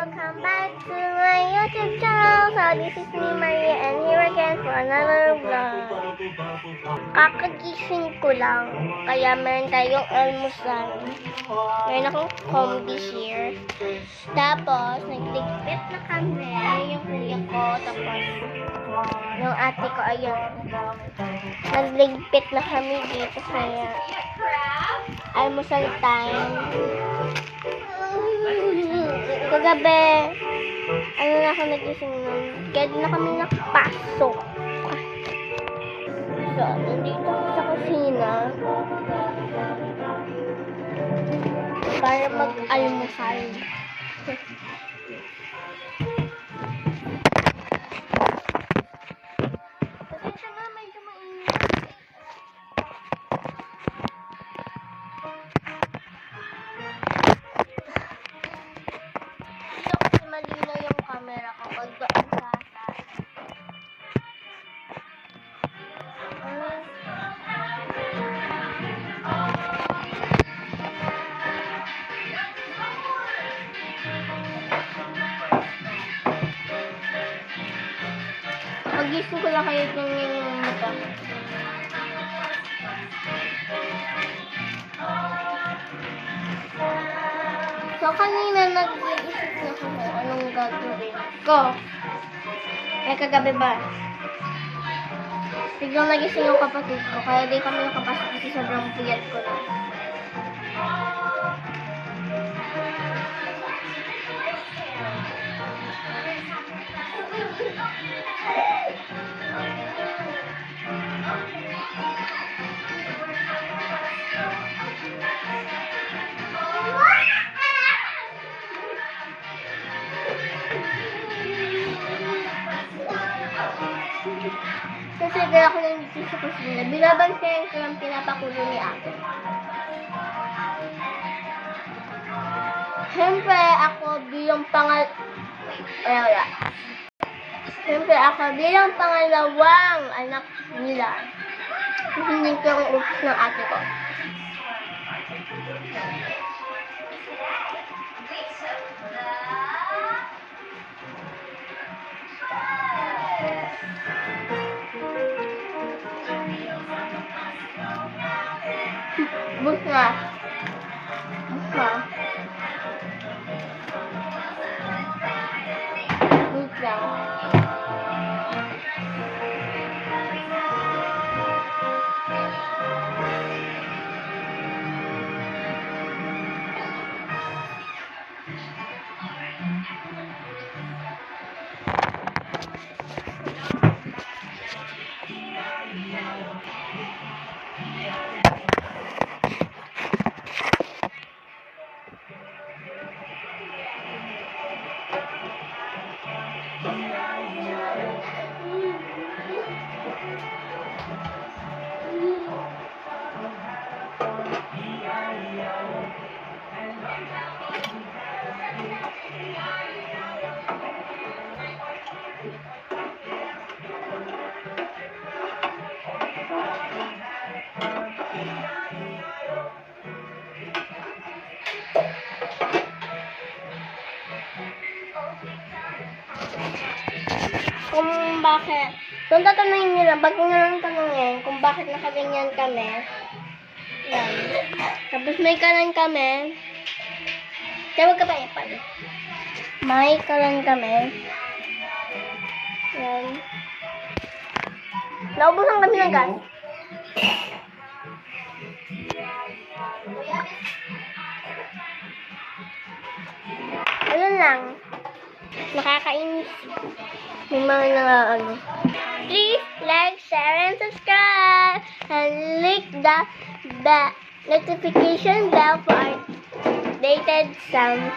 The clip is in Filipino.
welcome back to my YouTube channel. So this is me, Maria, and here again for another vlog. Kakagising ko lang, kaya meron tayong almusal. Meron akong combi here. Tapos, nagligpit na kami, yung kuya ko, tapos yung ate ko, ayun. Nagligpit na kami dito, kaya almusal time. Kagabi, ano na ako nagising nun? Kaya din na kami nakapasok. So, nandito ako sa kusina para mag-almusal. Pasensya na, medyo mainit. Malinaw yung camera ko pag doon sa magising ko lang kayo ng mata. So, kanina nag-iisip na ako kung anong gagawin ko. Kagabi ba? Biglang nagising yung kapatid ko, kaya di kami nakapasok kasi sobrang puyat ko na. Kasi dala ko lang dito sa kusina. Binabantayan ko lang pinapakulo ni ate. Siyempre ako bilang pangalawang anak nila. Hindi ko ang utos ng ate ko. Busna. Kung bakit, kung tatanungin nyo lang, bago nyo lang tanungin kung bakit nakaganyan kami. Yan. Tapos may kalan kami. Tawag ka pa ipal. May kalan kami. Yan. Naubusan kami ng gas. Ayun lang. Nakakainis. May mga ano. Please like, share, and subscribe. And click the notification bell for updated sound.